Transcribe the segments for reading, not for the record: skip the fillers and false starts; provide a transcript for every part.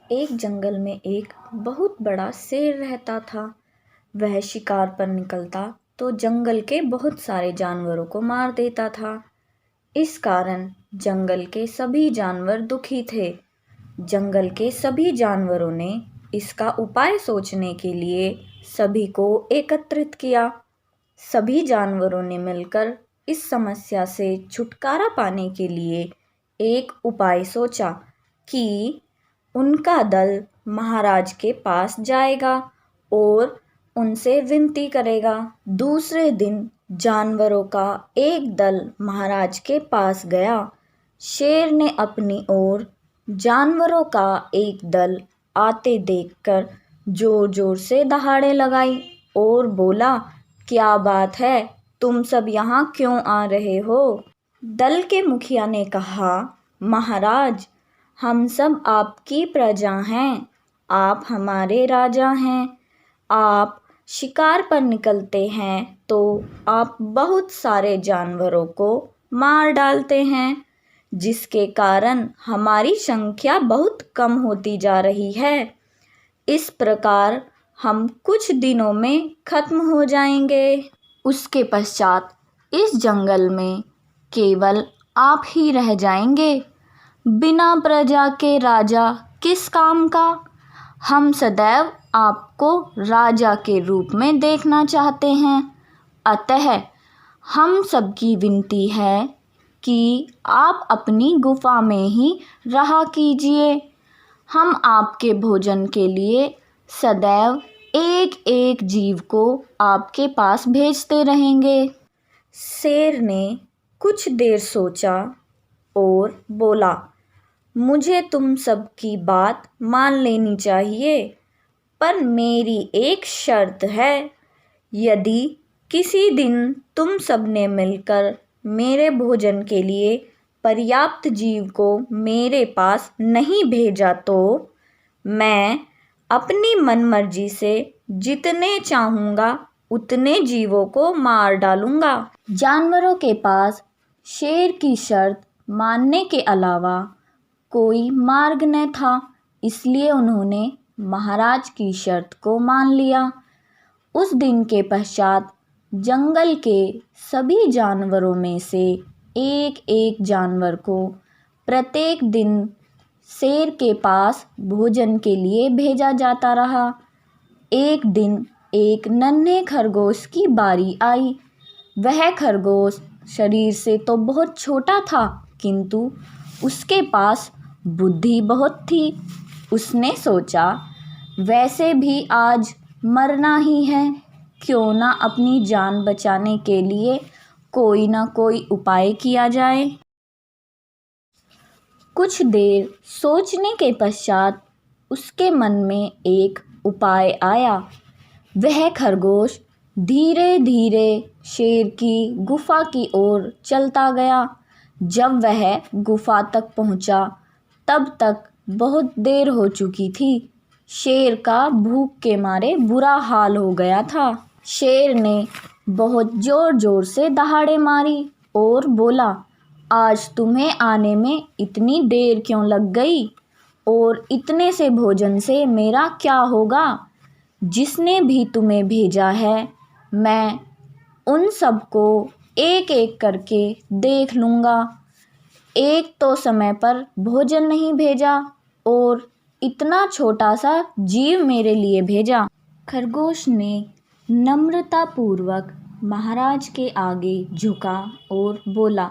एक जंगल में एक बहुत बड़ा शेर रहता था। वह शिकार पर निकलता तो जंगल के बहुत सारे जानवरों को मार देता था। इस कारण जंगल के सभी जानवर दुखी थे। जंगल के सभी जानवरों ने इसका उपाय सोचने के लिए सभी को एकत्रित किया। सभी जानवरों ने मिलकर इस समस्या से छुटकारा पाने के लिए एक उपाय सोचा कि उनका दल महाराज के पास जाएगा और उनसे विनती करेगा। दूसरे दिन जानवरों का एक दल महाराज के पास गया। शेर ने अपनी ओर जानवरों का एक दल आते देखकर जोर जोर से दहाड़े लगाई और बोला, क्या बात है, तुम सब यहाँ क्यों आ रहे हो? दल के मुखिया ने कहा, महाराज, हम सब आपकी प्रजा हैं, आप हमारे राजा हैं। आप शिकार पर निकलते हैं तो आप बहुत सारे जानवरों को मार डालते हैं, जिसके कारण हमारी संख्या बहुत कम होती जा रही है। इस प्रकार हम कुछ दिनों में खत्म हो जाएंगे। उसके पश्चात इस जंगल में केवल आप ही रह जाएंगे। बिना प्रजा के राजा किस काम का? हम सदैव आपको राजा के रूप में देखना चाहते हैं। अतः हम सबकी विनती है कि आप अपनी गुफा में ही रहा कीजिए। हम आपके भोजन के लिए सदैव एक एक जीव को आपके पास भेजते रहेंगे। शेर ने कुछ देर सोचा और बोला, मुझे तुम सब की बात मान लेनी चाहिए, पर मेरी एक शर्त है। यदि किसी दिन तुम सब ने मिलकर मेरे भोजन के लिए पर्याप्त जीव को मेरे पास नहीं भेजा तो मैं अपनी मनमर्जी से जितने चाहूँगा उतने जीवों को मार डालूँगा। जानवरों के पास शेर की शर्त मानने के अलावा कोई मार्ग न था, इसलिए उन्होंने महाराज की शर्त को मान लिया। उस दिन के पश्चात जंगल के सभी जानवरों में से एक एक जानवर को प्रत्येक दिन शेर के पास भोजन के लिए भेजा जाता रहा। एक दिन एक नन्हे खरगोश की बारी आई। वह खरगोश शरीर से तो बहुत छोटा था, किंतु उसके पास बुद्धि बहुत थी। उसने सोचा, वैसे भी आज मरना ही है, क्यों ना अपनी जान बचाने के लिए कोई ना कोई उपाय किया जाए। कुछ देर सोचने के पश्चात उसके मन में एक उपाय आया। वह खरगोश धीरे धीरे शेर की गुफा की ओर चलता गया। जब वह गुफा तक पहुंचा, तब तक बहुत देर हो चुकी थी। शेर का भूख के मारे बुरा हाल हो गया था। शेर ने बहुत जोर जोर से दहाड़े मारी और बोला, आज तुम्हें आने में इतनी देर क्यों लग गई? और इतने से भोजन से मेरा क्या होगा? जिसने भी तुम्हें भेजा है, मैं उन सबको एक एक करके देख लूँगा। एक तो समय पर भोजन नहीं भेजा और इतना छोटा सा जीव मेरे लिए भेजा। खरगोश ने नम्रतापूर्वक महाराज के आगे झुका और बोला,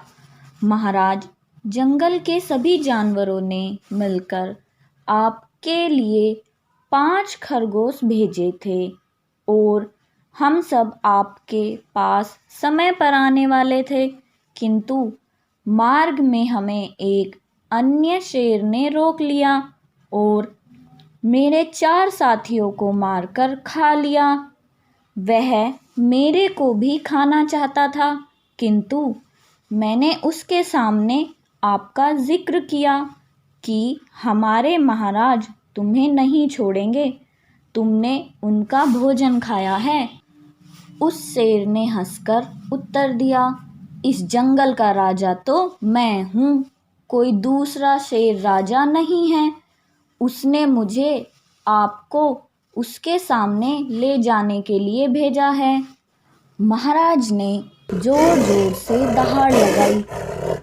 महाराज, जंगल के सभी जानवरों ने मिलकर आपके लिए 5 खरगोश भेजे थे और हम सब आपके पास समय पर आने वाले थे, किंतु मार्ग में हमें एक अन्य शेर ने रोक लिया और मेरे 4 साथियों को मारकर खा लिया। वह मेरे को भी खाना चाहता था, किंतु मैंने उसके सामने आपका जिक्र किया कि हमारे महाराज तुम्हें नहीं छोड़ेंगे, तुमने उनका भोजन खाया है। उस शेर ने हंसकर उत्तर दिया, इस जंगल का राजा तो मैं हूँ, कोई दूसरा शेर राजा नहीं है। उसने मुझे आपको उसके सामने ले जाने के लिए भेजा है। महाराज ने जोर जोर से दहाड़ लगाई।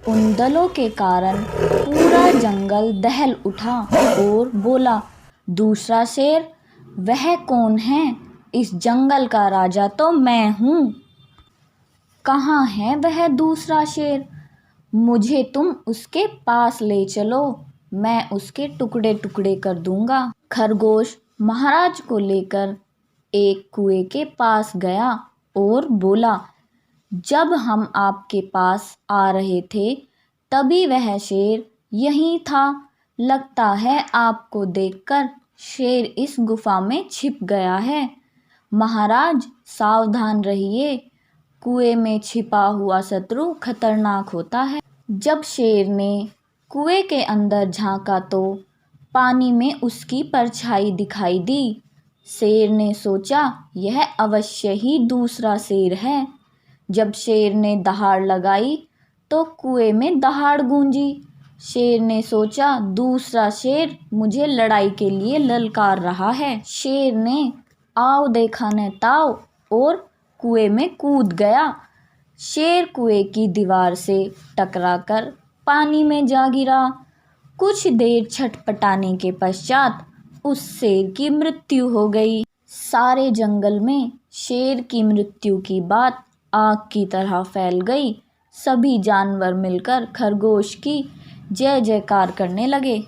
उन दलों के कारण पूरा जंगल दहल उठा और बोला, दूसरा शेर, वह कौन है? इस जंगल का राजा तो मैं हूँ। कहाँ है वह दूसरा शेर? मुझे तुम उसके पास ले चलो, मैं उसके टुकड़े टुकड़े कर दूंगा। खरगोश महाराज को लेकर एक कुएं के पास गया और बोला, जब हम आपके पास आ रहे थे तभी वह शेर यहीं था। लगता है आपको देखकर शेर इस गुफा में छिप गया है। महाराज सावधान रहिए, कुएं में छिपा हुआ शत्रु खतरनाक होता है। जब शेर ने कुएं के अंदर झांका तो पानी में उसकी परछाई दिखाई दी। शेर ने सोचा, यह अवश्य ही दूसरा शेर है। जब शेर ने दहाड़ लगाई तो कुएं में दहाड़ गूंजी। शेर ने सोचा, दूसरा शेर मुझे लड़ाई के लिए ललकार रहा है। शेर ने आओ देखा न ताओ और कुएं में कूद गया। शेर कुएं की दीवार से टकराकर पानी में जा गिरा। कुछ देर छटपटाने के पश्चात उस शेर की मृत्यु हो गई। सारे जंगल में शेर की मृत्यु की बात आग की तरह फैल गई। सभी जानवर मिलकर खरगोश की जय जयकार करने लगे।